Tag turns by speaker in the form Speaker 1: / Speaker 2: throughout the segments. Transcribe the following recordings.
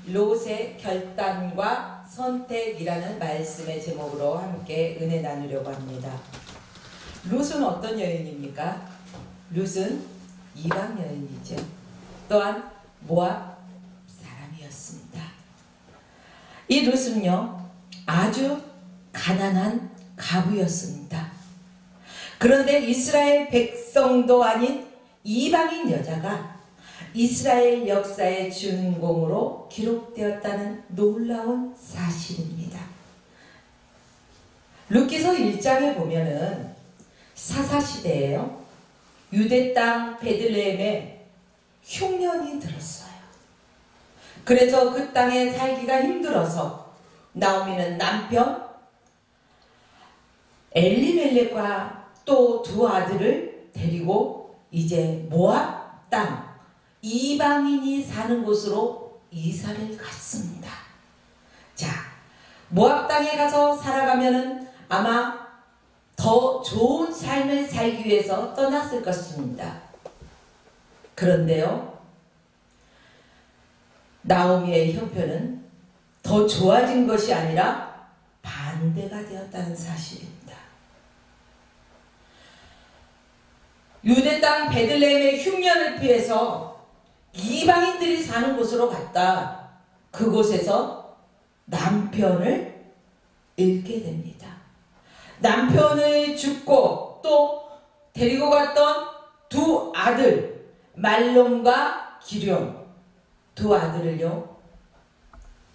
Speaker 1: 롯의 결단과 선택이라는 말씀의 제목으로 함께 은혜 나누려고 합니다. 롯은 어떤 여인입니까? 롯은 이방 여인이죠. 또한 모압 사람이었습니다. 이 롯은요, 아주 가난한 과부였습니다. 그런데 이스라엘 백성도 아닌 이방인 여자가 이스라엘 역사의 주인공으로 기록되었다는 놀라운 사실입니다. 룻기서 1장에 보면은 사사시대에요, 유대 땅 베들레헴에 흉년이 들었어요. 그래서 그 땅에 살기가 힘들어서 나오미는 남편 엘리멜렉과 또 두 아들을 데리고 이제 모압 땅, 이방인이 사는 곳으로 이사를 갔습니다. 자, 모압 땅에 가서 살아가면은 아마 더 좋은 삶을 살기 위해서 떠났을 것입니다. 그런데요, 나오미의 형편은 더 좋아진 것이 아니라 반대가 되었다는 사실입니다. 유대 땅 베들레헴의 흉년을 피해서 이방인들이 사는 곳으로 갔다. 그곳에서 남편을 잃게 됩니다. 남편을 죽고 또 데리고 갔던 두 아들, 말론과 기럨, 두 아들을요,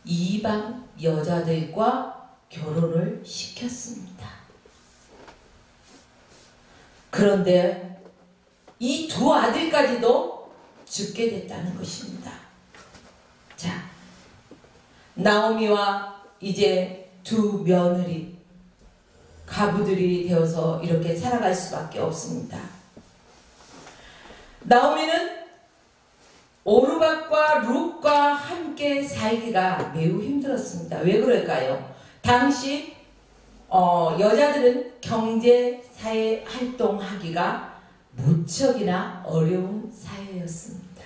Speaker 1: 이방 여자들과 결혼을 시켰습니다. 그런데 이 두 아들까지도 죽게 됐다는 것입니다. 자, 나오미와 이제 두 며느리, 가부들이 되어서 이렇게 살아갈 수밖에 없습니다. 나오미는 오르박과 룻과 함께 살기가 매우 힘들었습니다. 왜 그럴까요? 당시 여자들은 경제, 사회 활동하기가 무척이나 어려운 사회였습니다.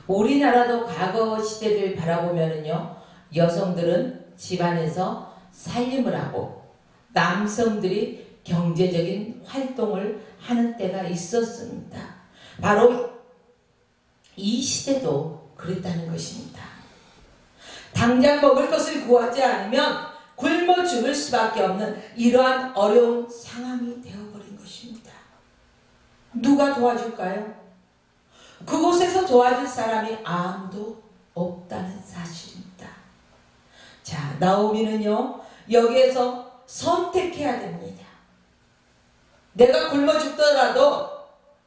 Speaker 1: 우리나라도 과거 시대를 바라보면요, 여성들은 집안에서 살림을 하고 남성들이 경제적인 활동을 하는 때가 있었습니다. 바로 이 시대도 그랬다는 것입니다. 당장 먹을 것을 구하지 않으면 굶어 죽을 수밖에 없는 이러한 어려운 상황이 되어버린 것입니다. 누가 도와줄까요? 그곳에서 도와줄 사람이 아무도 없다는 사실입니다. 자, 나오미는요, 여기에서 선택해야 됩니다. 내가 굶어 죽더라도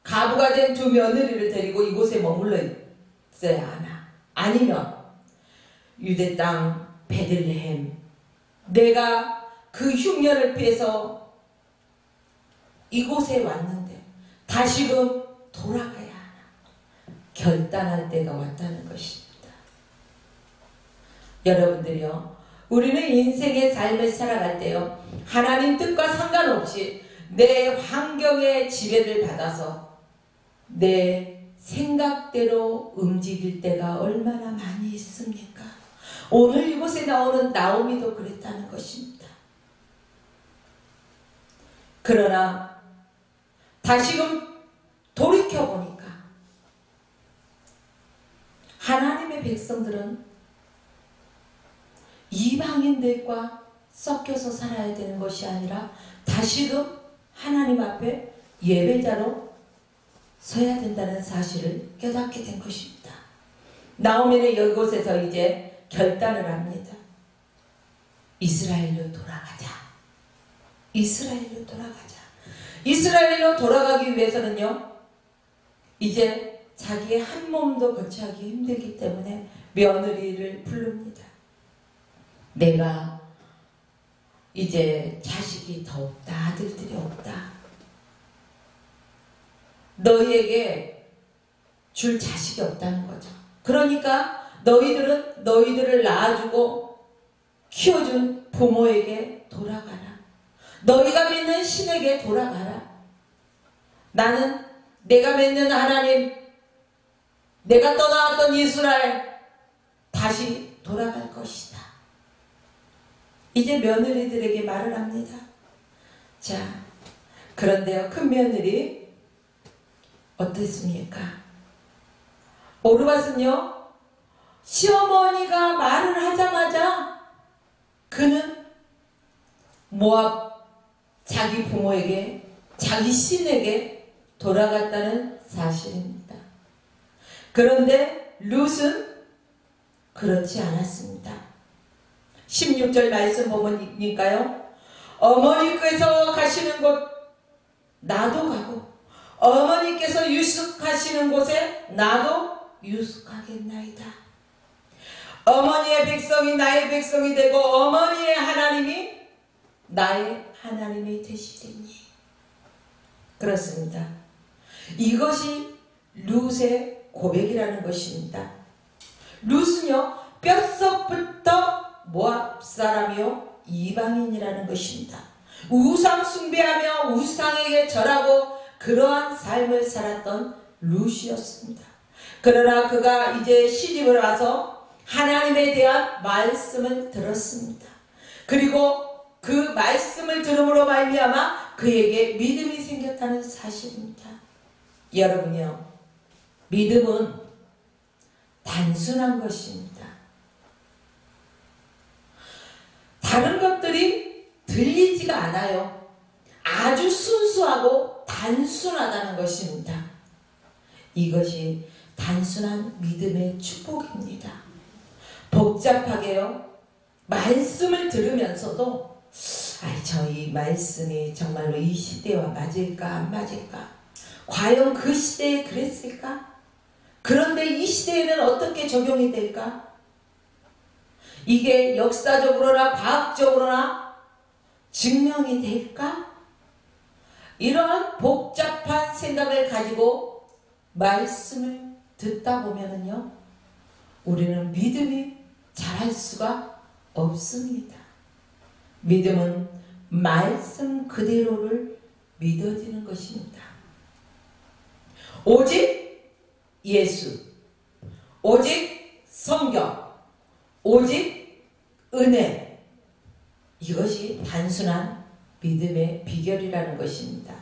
Speaker 1: 가부가 된 두 며느리를 데리고 이곳에 머물러 있어야 하나? 아니면 유대 땅 베들레헴, 내가 그 흉년을 피해서 이곳에 왔는데 다시금 돌아가야 하나? 결단할 때가 왔다는 것입니다. 여러분들이요, 우리는 인생의 삶을 살아갈 때요, 하나님 뜻과 상관없이 내 환경의 지배를 받아서 내 생각대로 움직일 때가 얼마나 많이 있습니까? 오늘 이곳에 나오는 나오미도 그랬다는 것입니다. 그러나 다시금 돌이켜보니까 하나님의 백성들은 이방인들과 섞여서 살아야 되는 것이 아니라 다시금 하나님 앞에 예배자로 서야 된다는 사실을 깨닫게 된 것입니다. 나오미는 이곳에서 이제 결단을 합니다. 이스라엘로 돌아가자. 이스라엘로 돌아가자. 이스라엘로 돌아가기 위해서는요, 이제 자기의 한 몸도 거처하기 힘들기 때문에 며느리를 부릅니다. 내가 이제 자식이 더 없다. 아들들이 없다. 너희에게 줄 자식이 없다는 거죠. 그러니까 너희들은 너희들을 낳아주고 키워준 부모에게 돌아가라. 너희가 믿는 신에게 돌아가라. 나는 내가 믿는 하나님, 내가 떠나왔던 이스라엘, 다시 돌아갈 것이다. 이제 며느리들에게 말을 합니다. 자, 그런데요, 큰 며느리 어땠습니까? 오르밧은요, 시어머니가 말을 하자마자 그는 모압 자기 부모에게, 자기 신에게 돌아갔다는 사실입니다. 그런데 룻은 그렇지 않았습니다. 16절 말씀 보니까요, 어머니께서 가시는 곳 나도 가고 어머니께서 유숙하시는 곳에 나도 유숙하겠나이다. 어머니의 백성이 나의 백성이 되고 어머니의 하나님이 나의 하나님이 되시리니. 그렇습니다. 이것이 룻의 고백이라는 것입니다. 룻은요, 뼛속부터 모압 사람이요 이방인이라는 것입니다. 우상 숭배하며 우상에게 절하고 그러한 삶을 살았던 룻이었습니다. 그러나 그가 이제 시집을 와서 하나님에 대한 말씀을 들었습니다. 그리고 그 말씀을 들음으로 말미암아 그에게 믿음이 생겼다는 사실입니다. 여러분요, 믿음은 단순한 것입니다. 다른 것들이 들리지가 않아요. 아주 순수하고 단순하다는 것입니다. 이것이 단순한 믿음의 축복입니다. 복잡하게요, 말씀을 들으면서도 저희 말씀이 정말로 이 시대와 맞을까 안 맞을까? 과연 그 시대에 그랬을까? 그런데 이 시대에는 어떻게 적용이 될까? 이게 역사적으로나 과학적으로나 증명이 될까? 이러한 복잡한 생각을 가지고 말씀을 듣다 보면은요, 우리는 믿음이 자랄 수가 없습니다. 믿음은 말씀 그대로를 믿어지는 것입니다. 오직 예수, 오직 성경, 오직 은혜, 이것이 단순한 믿음의 비결이라는 것입니다.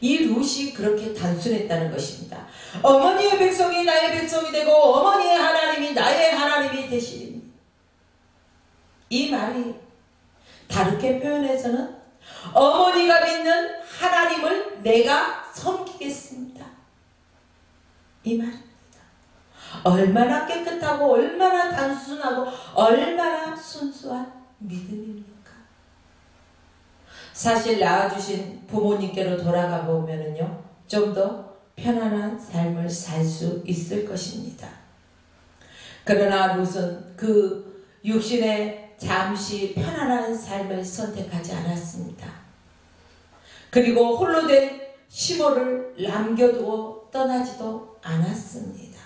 Speaker 1: 이 룻이 그렇게 단순했다는 것입니다. 어머니의 백성이 나의 백성이 되고 어머니의 하나님이 나의 하나님이 되시리니. 이 말이 다르게 표현해서는 어머니가 믿는 하나님을 내가 섬기겠습니다, 이 말입니다. 얼마나 깨끗하고 얼마나 단순하고 얼마나 순수한 믿음입니까? 사실 낳아주신 부모님께로 돌아가 보면은요, 좀 더 편안한 삶을 살 수 있을 것입니다. 그러나 룻은 그 육신의 잠시 편안한 삶을 선택하지 않았습니다. 그리고 홀로 된 시므를 남겨두고 떠나지도 않았습니다.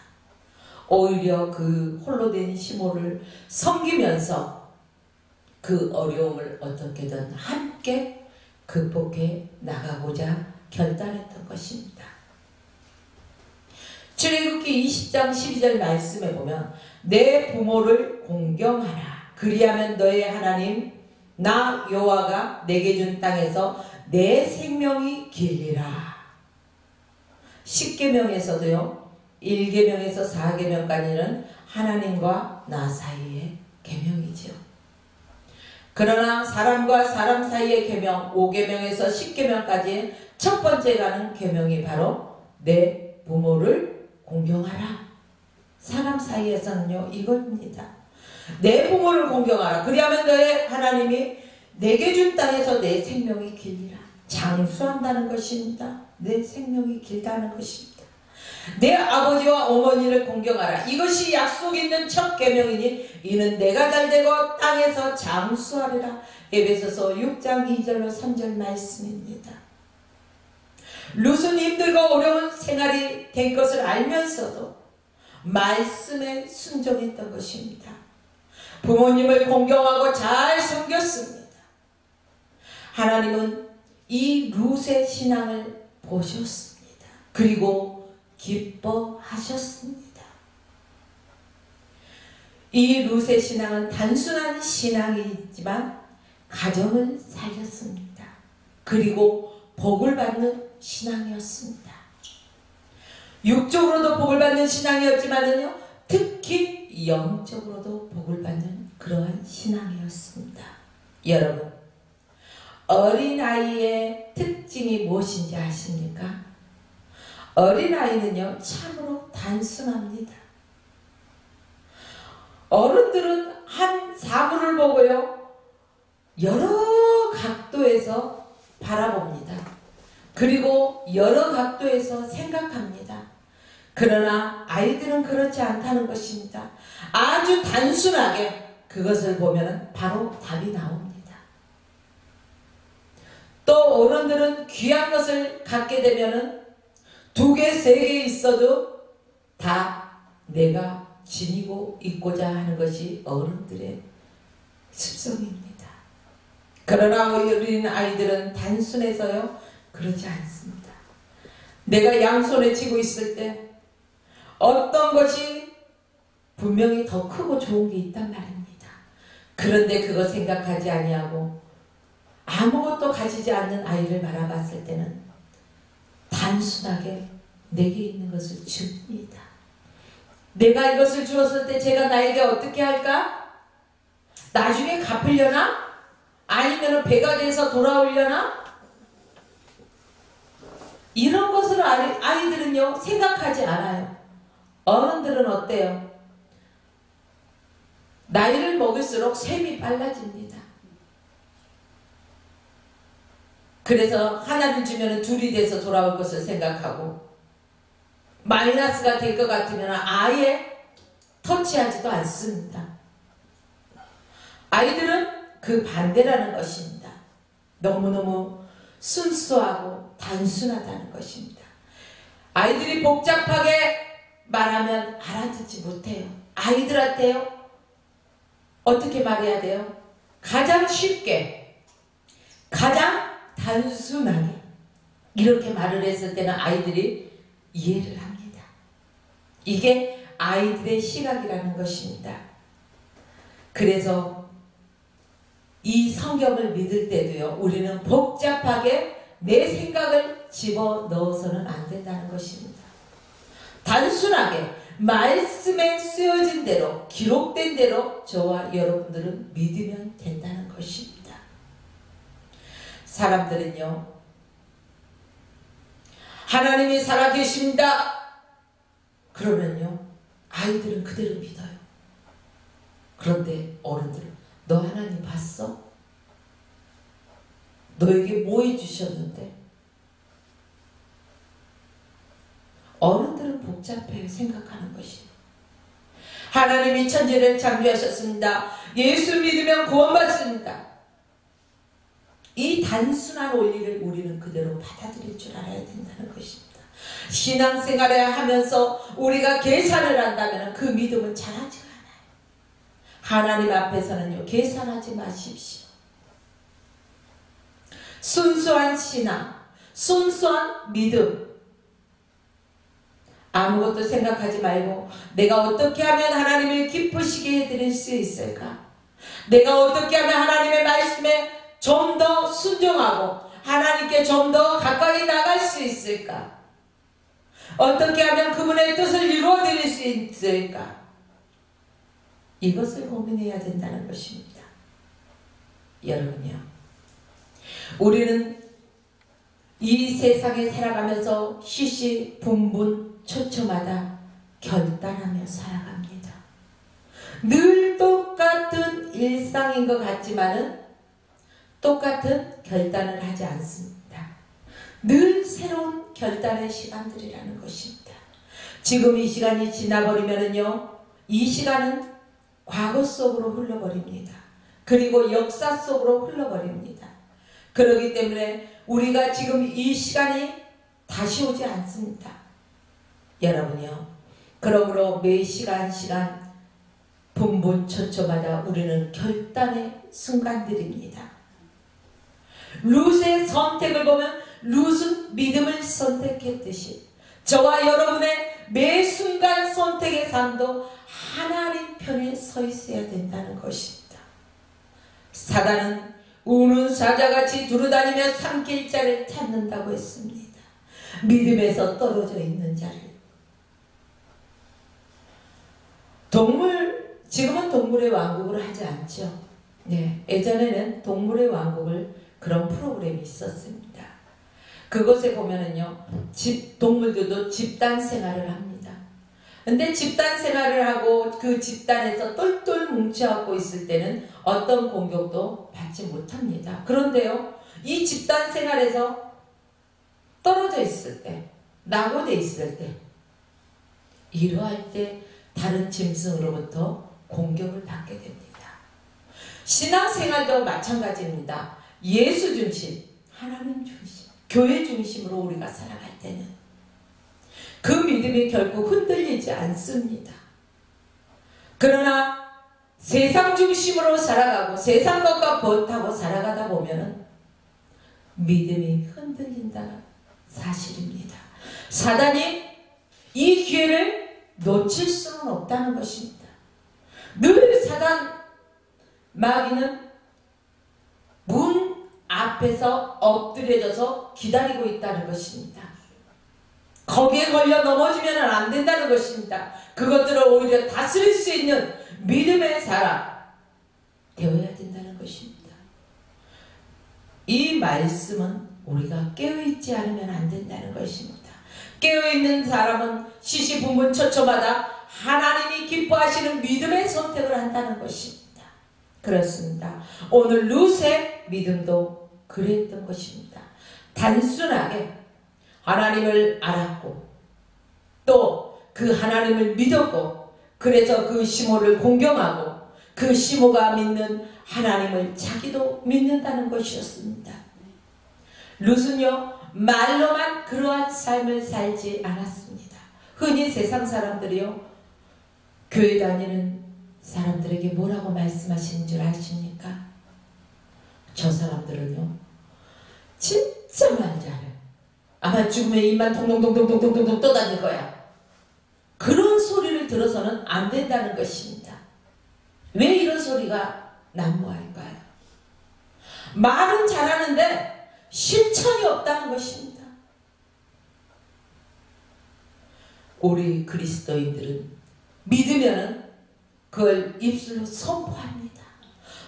Speaker 1: 오히려 그 홀로 된 시므를 섬기면서 그 어려움을 어떻게든 함께 극복해 나가고자 결단했던 것입니다. 출애굽기 20장 12절 말씀에 보면 내 부모를 공경하라. 그리하면 너의 하나님 나 여호와가 내게 준 땅에서 내 생명이 길리라. 10계명에서도요, 1계명에서 4계명까지는 하나님과 나 사이의 계명이죠. 그러나 사람과 사람 사이의 계명 5계명에서 10계명까지의 첫 번째 가는 계명이 바로 내 부모를 공경하라. 사람 사이에서는요, 이겁니다. 내 부모를 공경하라. 그리하면 너의 하나님이 내게 준 땅에서 내 생명이 길리라. 장수한다는 것입니다. 내 생명이 길다는 것입니다. 내 아버지와 어머니를 공경하라. 이것이 약속 있는 첫 계명이니 이는 내가 잘되고 땅에서 장수하리라. 에베소서 6장 2절로 3절 말씀입니다. 룻은 힘들고 어려운 생활이 된 것을 알면서도 말씀에 순종했던 것입니다. 부모님을 공경하고 잘 섬겼습니다. 하나님은 이 룻의 신앙을 보셨습니다. 그리고 기뻐하셨습니다. 이 룻의 신앙은 단순한 신앙이지만 가정을 살렸습니다. 그리고 복을 받는 신앙이었습니다. 육적으로도 복을 받는 신앙이었지만은요, 특히 영적으로도 복을 받는 그러한 신앙이었습니다. 여러분, 어린아이의 특징이 무엇인지 아십니까? 어린아이는요, 참으로 단순합니다. 어른들은 한 사물을 보고요, 여러 각도에서 바라봅니다. 그리고 여러 각도에서 생각합니다. 그러나 아이들은 그렇지 않다는 것입니다. 아주 단순하게 그것을 보면 바로 답이 나옵니다. 또 어른들은 귀한 것을 갖게 되면 2개, 3개 있어도 다 내가 지니고 있고자 하는 것이 어른들의 습성입니다. 그러나 어린 아이들은 단순해서요, 그렇지 않습니다. 내가 양손에 쥐고 있을 때 어떤 것이 분명히 더 크고 좋은 게 있단 말입니다. 그런데 그거 생각하지 아니하고 아무것도 가지지 않는 아이를 바라봤을 때는 단순하게 내게 있는 것을 줍니다. 내가 이것을 주었을 때 제가 나에게 어떻게 할까? 나중에 갚으려나? 아니면 배가 돼서 돌아오려나? 이런 것을 아이들은요, 생각하지 않아요. 어른들은 어때요? 나이를 먹을수록 셈이 빨라집니다. 그래서 하나를 주면 2이 돼서 돌아올 것을 생각하고, 마이너스가 될 것 같으면 아예 터치하지도 않습니다. 아이들은 그 반대라는 것입니다. 너무너무 순수하고 단순하다는 것입니다. 아이들이 복잡하게 말하면 알아듣지 못해요. 아이들한테요, 어떻게 말해야 돼요? 가장 쉽게, 가장 단순하게 이렇게 말을 했을 때는 아이들이 이해를 합니다. 이게 아이들의 시각이라는 것입니다. 그래서 이 성경을 믿을 때도요, 우리는 복잡하게 내 생각을 집어넣어서는 안 된다는 것입니다. 단순하게 말씀에 쓰여진 대로, 기록된 대로 저와 여러분들은 믿으면 된다는 것입니다. 사람들은요, 하나님이 살아계십니다 그러면요, 아이들은 그대로 믿어요. 그런데 어른들은 너 하나님 봤어? 너에게 뭐 해주셨는데? 어른들은 복잡해 생각하는 것이. 하나님이 천지를 창조하셨습니다. 예수 믿으면 구원받습니다. 이 단순한 원리를 우리는 그대로 받아들일 줄 알아야 된다는 것입니다. 신앙생활을 하면서 우리가 계산을 한다면 그 믿음은 자라지가 않아요. 하나님 앞에서는요, 계산하지 마십시오. 순수한 신앙, 순수한 믿음, 아무것도 생각하지 말고 내가 어떻게 하면 하나님을 기쁘시게 해드릴 수 있을까? 내가 어떻게 하면 하나님의 말씀에 좀 더 순종하고 하나님께 좀 더 가까이 나갈 수 있을까? 어떻게 하면 그분의 뜻을 이루어드릴 수 있을까? 이것을 고민해야 된다는 것입니다. 여러분요, 우리는 이 세상에 살아가면서 시시분분 초초마다 결단하며 살아갑니다. 늘 똑같은 일상인 것 같지만은 똑같은 결단을 하지 않습니다. 늘 새로운 결단의 시간들이라는 것입니다. 지금 이 시간이 지나버리면은요, 이 시간은 과거 속으로 흘러버립니다. 그리고 역사 속으로 흘러버립니다. 그렇기 때문에 우리가 지금 이 시간이 다시 오지 않습니다. 여러분요, 그러므로 매 시간 분분초초마다 우리는 결단의 순간들입니다. 룻의 선택을 보면 룻은 믿음을 선택했듯이 저와 여러분의 매 순간 선택의 삶도 하나님 편에 서 있어야 된다는 것입니다. 사단은 우는 사자같이 두루다니며 삼킬 자를 찾는다고 했습니다. 믿음에서 떨어져 있는 자를. 지금은 동물의 왕국을 하지 않죠. 네, 예전에는 동물의 왕국을 그런 프로그램이 있었습니다. 그곳에 보면은요, 동물들도 집단 생활을 합니다. 근데 집단 생활을 하고 그 집단에서 똘똘 뭉쳐갖고 있을 때는 어떤 공격도 받지 못합니다. 그런데요, 이 집단 생활에서 떨어져 있을 때, 낙오돼 있을 때, 이러할 때 다른 짐승으로부터 공격을 받게 됩니다. 신앙생활도 마찬가지입니다. 예수 중심, 하나님 중심, 교회 중심으로 우리가 살아갈 때는 그 믿음이 결코 흔들리지 않습니다. 그러나 세상 중심으로 살아가고 세상 것과 버타고 살아가다 보면 믿음이 흔들린다는 사실입니다. 사단이 이 기회를 놓칠 수는 없다는 것입니다. 늘 사단 마귀는 문 앞에서 엎드려져서 기다리고 있다는 것입니다. 거기에 걸려 넘어지면 안 된다는 것입니다. 그것들을 오히려 다스릴 수 있는 믿음의 사람 되어야 된다는 것입니다. 이 말씀은 우리가 깨어있지 않으면 안 된다는 것입니다. 깨어있는 사람은 시시분분처처마다 하나님이 기뻐하시는 믿음의 선택을 한다는 것입니다. 그렇습니다. 오늘 룻의 믿음도 그랬던 것입니다. 단순하게 하나님을 알았고 또 그 하나님을 믿었고 그래서 그 시모를 공경하고 그 시모가 믿는 하나님을 자기도 믿는다는 것이었습니다. 룻은요, 말로만 그러한 삶을 살지 않았습니다. 흔히 세상 사람들이요, 교회 다니는 사람들에게 뭐라고 말씀하시는 줄 아십니까? 저 사람들은요, 진짜 말 잘해. 아마 죽으면 입만 동동동동동동동 떠다닐 거야. 그런 소리를 들어서는 안 된다는 것입니다. 왜 이런 소리가 난무할까요? 말은 잘하는데 실천이 없다는 것입니다. 우리 그리스도인들은 믿으면은 그걸 입술로 선포합니다.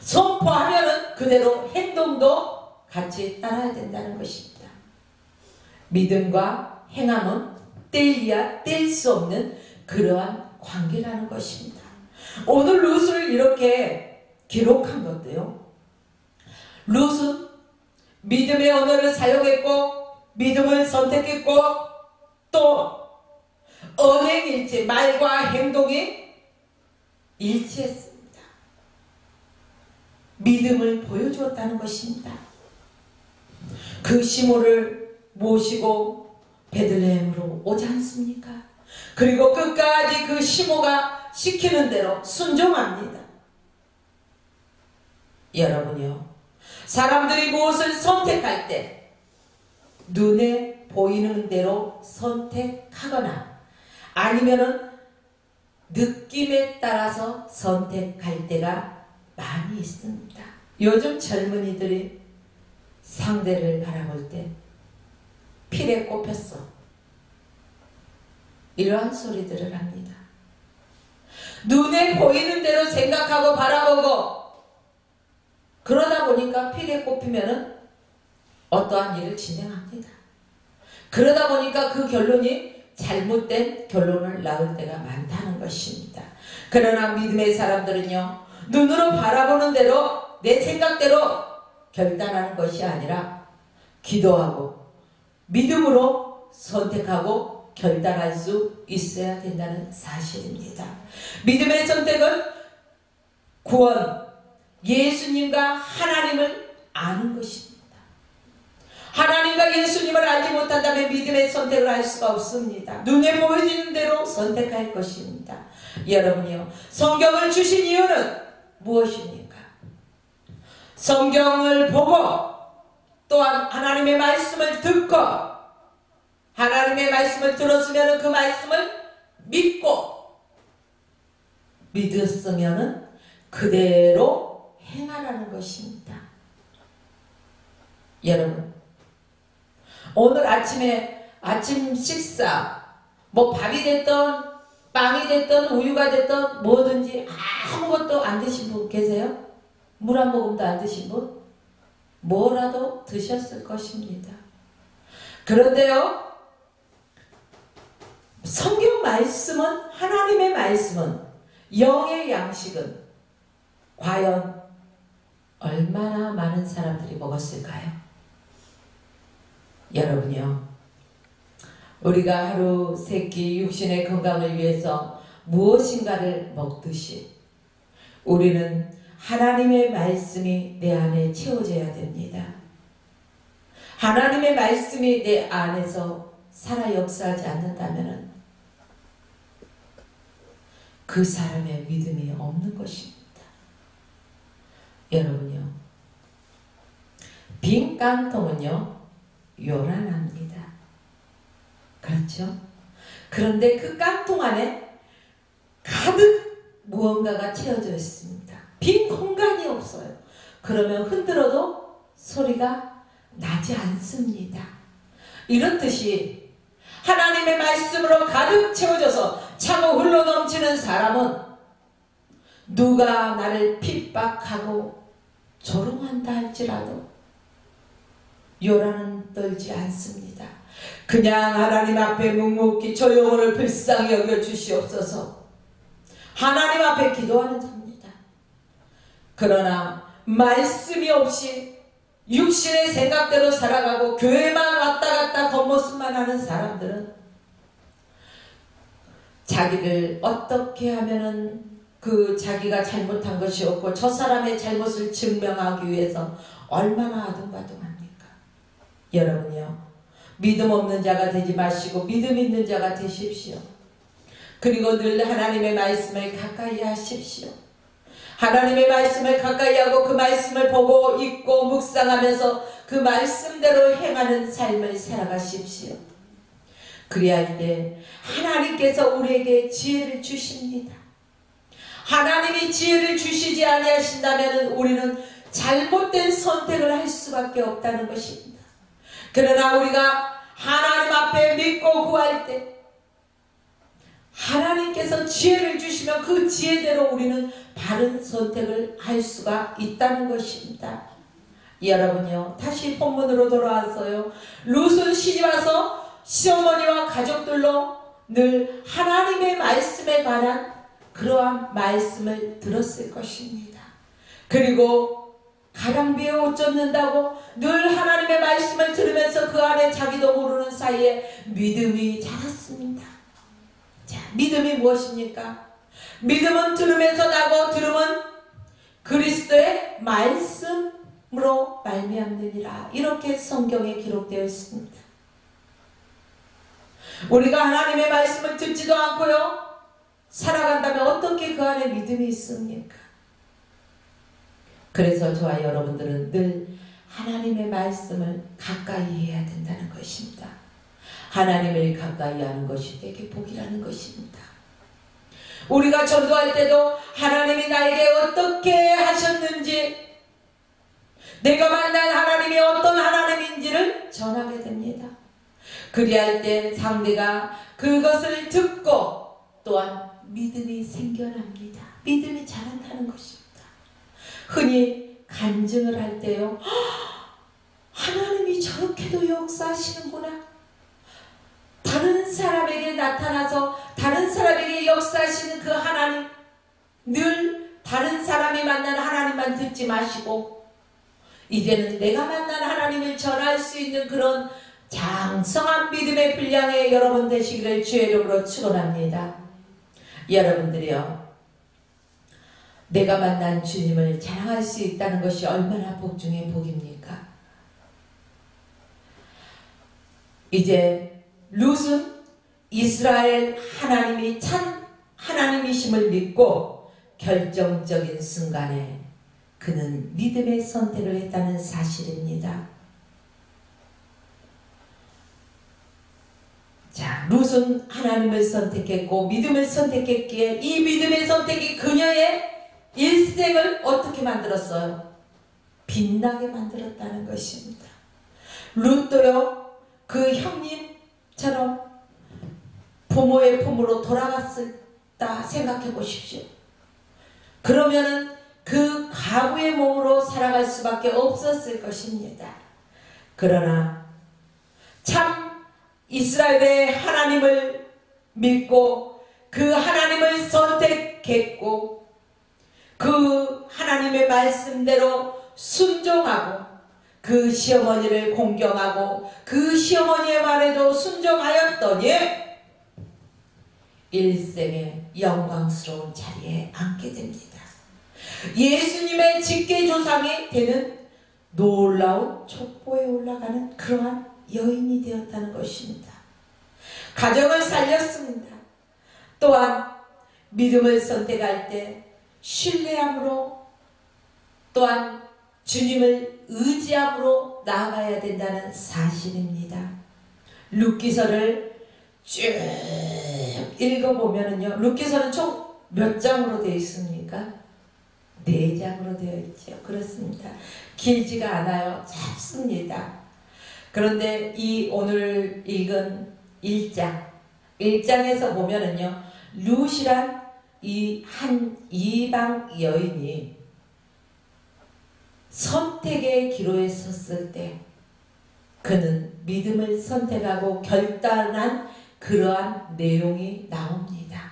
Speaker 1: 선포하면은 그대로 행동도 같이 따라야 된다는 것입니다. 믿음과 행함은 뗄래야 뗄 수 없는 그러한 관계라는 것입니다. 오늘 룻을 이렇게 기록한 것도요, 룻은 믿음의 언어를 사용했고 믿음을 선택했고 또 언행일치, 말과 행동이 일치했습니다. 믿음을 보여주었다는 것입니다. 그 시모를 모시고 베들레헴으로 오지 않습니까? 그리고 끝까지 그 시모가 시키는 대로 순종합니다. 여러분요, 사람들이 무엇을 선택할 때 눈에 보이는 대로 선택하거나 아니면은 느낌에 따라서 선택할 때가 많이 있습니다. 요즘 젊은이들이 상대를 바라볼 때 필에 꼽혔어, 이러한 소리들을 합니다. 눈에 보이는 대로 생각하고 바라보고 그러다 보니까 필에 꼽히면은 어떠한 일을 진행합니다. 그러다 보니까 그 결론이 잘못된 결론을 낳을 때가 많다는 것입니다. 그러나 믿음의 사람들은요, 눈으로 바라보는 대로 내 생각대로 결단하는 것이 아니라 기도하고 믿음으로 선택하고 결단할 수 있어야 된다는 사실입니다. 믿음의 선택은 구원, 예수님과 하나님을 아는 것입니다. 하나님과 예수님을 알지 못한다면 믿음의 선택을 할 수가 없습니다. 눈에 보여지는 대로 선택할 것입니다. 여러분이요, 성경을 주신 이유는 무엇입니까? 성경을 보고 또한 하나님의 말씀을 듣고 하나님의 말씀을 들었으면 그 말씀을 믿고 믿었으면은 그대로 행하라는 것입니다. 여러분, 오늘 아침에 아침 식사, 뭐 밥이 됐던 빵이 됐던 우유가 됐던 뭐든지 아무것도 안 드신 분 계세요? 물 한 모금도 안 드신 분? 뭐라도 드셨을 것입니다. 그런데요, 성경 말씀은, 하나님의 말씀은, 영의 양식은 과연 얼마나 많은 사람들이 먹었을까요? 여러분요, 우리가 하루 세끼 육신의 건강을 위해서 무엇인가를 먹듯이 우리는 하나님의 말씀이 내 안에 채워져야 됩니다. 하나님의 말씀이 내 안에서 살아 역사하지 않는다면 그 사람의 믿음이 없는 것입니다. 여러분요, 빈 깡통은요 요란합니다. 그렇죠? 그런데 그 깡통 안에 가득 무언가가 채워져 있습니다. 빈 공간이 없어요. 그러면 흔들어도 소리가 나지 않습니다. 이렇듯이 하나님의 말씀으로 가득 채워져서 차고 흘러넘치는 사람은 누가 나를 핍박하고 조롱한다 할지라도 요란은 떨지 않습니다. 그냥 하나님 앞에 묵묵히 저 영혼을 불쌍히 여겨 주시옵소서 하나님 앞에 기도하는 자입니다. 그러나 말씀이 없이 육신의 생각대로 살아가고 교회만 왔다 갔다 겉모습만 하는 사람들은 자기를 어떻게 하면은 그 자기가 잘못한 것이 없고 저 사람의 잘못을 증명하기 위해서 얼마나 아둥바둥합니까? 여러분요, 믿음 없는 자가 되지 마시고 믿음 있는 자가 되십시오. 그리고 늘 하나님의 말씀을 가까이 하십시오. 하나님의 말씀을 가까이 하고 그 말씀을 보고 읽고 묵상하면서 그 말씀대로 행하는 삶을 살아가십시오. 그래야 할 때 하나님께서 우리에게 지혜를 주십니다. 하나님이 지혜를 주시지 아니하신다면 우리는 잘못된 선택을 할 수밖에 없다는 것입니다. 그러나 우리가 하나님 앞에 믿고 구할 때 하나님께서 지혜를 주시면 그 지혜대로 우리는 바른 선택을 할 수가 있다는 것입니다. 여러분요, 다시 본문으로 돌아와서요, 룻은 시집 와서 시어머니와 가족들로 늘 하나님의 말씀에 관한 그러한 말씀을 들었을 것입니다. 그리고 가랑비에 옷 젖는다고 늘 하나님의 말씀을 들으면서 그 안에 자기도 모르는 사이에 믿음이 자랐습니다. 자, 믿음이 무엇입니까? 믿음은 들으면서 나고 들음은 그리스도의 말씀으로 말미암느니라. 이렇게 성경에 기록되어 있습니다. 우리가 하나님의 말씀을 듣지도 않고요 살아간다면 어떻게 그 안에 믿음이 있습니까? 그래서 저와 여러분들은 늘 하나님의 말씀을 가까이 해야 된다는 것입니다. 하나님을 가까이 하는 것이 되게 복이라는 것입니다. 우리가 전도할 때도 하나님이 나에게 어떻게 하셨는지, 내가 만난 하나님이 어떤 하나님인지를 전하게 됩니다. 그리할 때 상대가 그것을 듣고 또한 믿음이 생겨납니다. 믿음이 자란다는 것입니다. 흔히 간증을 할 때요, 하나님이 저렇게도 역사하시는구나, 다른 사람에게 나타나서 다른 사람에게 역사하시는 그 하나님, 늘 다른 사람이 만난 하나님만 듣지 마시고 이제는 내가 만난 하나님을 전할 수 있는 그런 장성한 믿음의 분량의 여러분 되시기를 주의 이름으로 축원합니다. 여러분들이요, 내가 만난 주님을 자랑할 수 있다는 것이 얼마나 복 중에 복입니까? 이제 룻은 이스라엘 하나님이 참 하나님이심을 믿고 결정적인 순간에 그는 믿음의 선택을 했다는 사실입니다. 자, 룻은 하나님을 선택했고 믿음을 선택했기에 이 믿음의 선택이 그녀의 일생을 어떻게 만들었어요? 빛나게 만들었다는 것입니다. 룻도요, 그 형님처럼 부모의 품으로 돌아갔다 생각해 보십시오. 그러면은 그 과부의 몸으로 살아갈 수밖에 없었을 것입니다. 그러나 참 이스라엘의 하나님을 믿고 그 하나님을 선택했고 그 하나님의 말씀대로 순종하고 그 시어머니를 공경하고 그 시어머니의 말에도 순종하였더니 일생의 영광스러운 자리에 앉게 됩니다. 예수님의 직계조상이 되는 놀라운 족보에 올라가는 그러한 여인이 되었다는 것입니다. 가정을 살렸습니다. 또한 믿음을 선택할 때 신뢰함으로 또한 주님을 의지함으로 나아가야 된다는 사실입니다. 룻기서를 쭉 읽어보면요, 룻기서는 총 몇 장으로 되어 있습니까? 4장으로 되어 있죠. 그렇습니다. 길지가 않아요. 짧습니다. 그런데 이 오늘 읽은 1장에서 보면은요, 룻이란 이 한 이방 여인이 선택의 기로에 섰을 때 그는 믿음을 선택하고 결단한 그러한 내용이 나옵니다.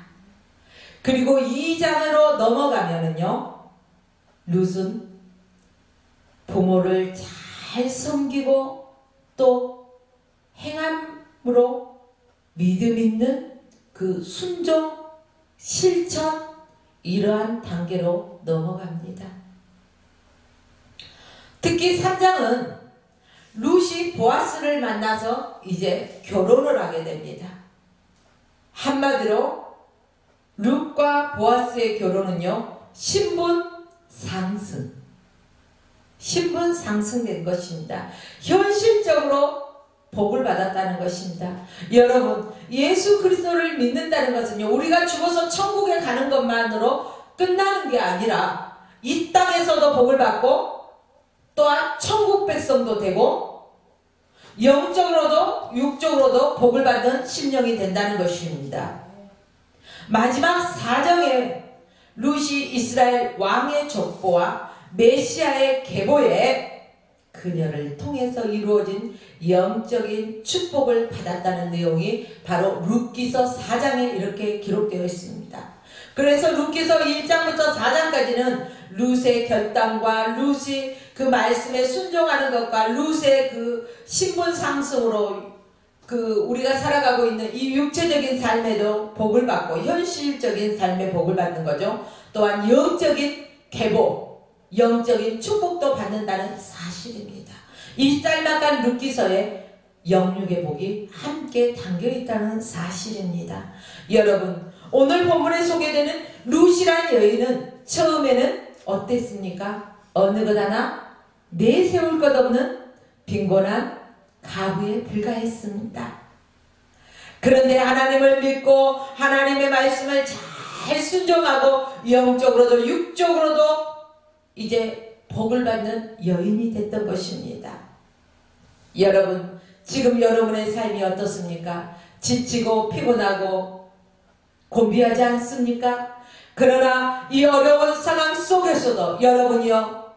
Speaker 1: 그리고 2장으로 넘어가면은요, 룻은 부모를 잘 섬기고 또 행함으로 믿음 있는 그 순종, 실천, 이러한 단계로 넘어갑니다. 특히 3장은 룻이 보아스를 만나서 이제 결혼을 하게 됩니다. 한마디로 룻과 보아스의 결혼은요, 신분 상승된 것입니다. 현실적으로 복을 받았다는 것입니다. 여러분, 예수 그리스도를 믿는다는 것은요, 우리가 죽어서 천국에 가는 것만으로 끝나는 게 아니라 이 땅에서도 복을 받고 또한 천국 백성도 되고 영적으로도 육적으로도 복을 받는 심령이 된다는 것입니다. 마지막 4장에 룻이 이스라엘 왕의 족보와 메시아의 계보에 그녀를 통해서 이루어진 영적인 축복을 받았다는 내용이 바로 룻기서 4장에 이렇게 기록되어 있습니다. 그래서 룻기서 1장부터 4장까지는 룻의 결단과 룻이 그 말씀에 순종하는 것과 룻의 그 신분 상승으로 그 우리가 살아가고 있는 이 육체적인 삶에도 복을 받고 현실적인 삶에 복을 받는 거죠. 또한 영적인 계보, 영적인 축복도 받는다는 사실입니다. 이 짤막한 룻기서에 영육의 복이 함께 담겨있다는 사실입니다. 여러분, 오늘 본문에 소개되는 룻이란 여인은 처음에는 어땠습니까? 어느 것 하나 내세울 것 없는 빈곤한 가부에 불과했습니다. 그런데 하나님을 믿고 하나님의 말씀을 잘 순종하고 영적으로도 육적으로도 이제 복을 받는 여인이 됐던 것입니다. 여러분, 지금 여러분의 삶이 어떻습니까? 지치고 피곤하고 고비하지 않습니까? 그러나 이 어려운 상황 속에서도 여러분이요,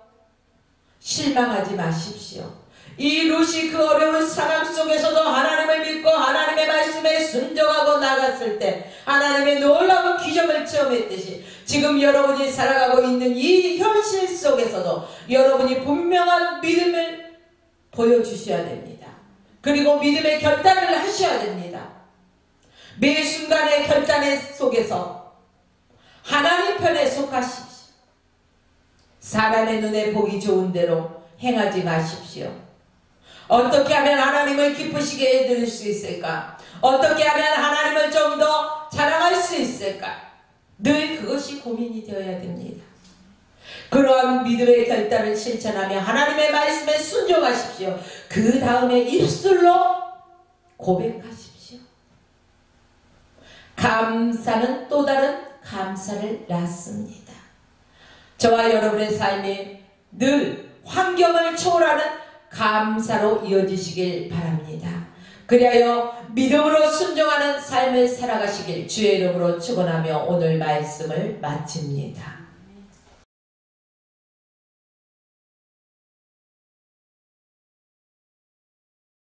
Speaker 1: 실망하지 마십시오. 이 룻이 그 어려운 상황 속에서도 하나님을 믿고 하나님의 말씀에 순종하고 나갔을 때 하나님의 놀라운 기적을 체험했듯이 지금 여러분이 살아가고 있는 이 현실 속에서도 여러분이 분명한 믿음을 보여주셔야 됩니다. 그리고 믿음의 결단을 하셔야 됩니다. 매 순간의 결단의 속에서 하나님 편에 속하십시오. 사람의 눈에 보기 좋은 대로 행하지 마십시오. 어떻게 하면 하나님을 기쁘시게 해드릴 수 있을까? 어떻게 하면 하나님을 좀 더 자랑할 수 있을까? 늘 그것이 고민이 되어야 됩니다. 그러한 믿음의 결단을 실천하며 하나님의 말씀에 순종하십시오. 그 다음에 입술로 고백하십시오. 감사는 또 다른 감사를 낳습니다. 저와 여러분의 삶이 늘 환경을 초월하는 감사로 이어지시길 바랍니다. 그리하여 믿음으로 순종하는 삶을 살아가시길 주의 이름으로 축원하며 오늘 말씀을 마칩니다.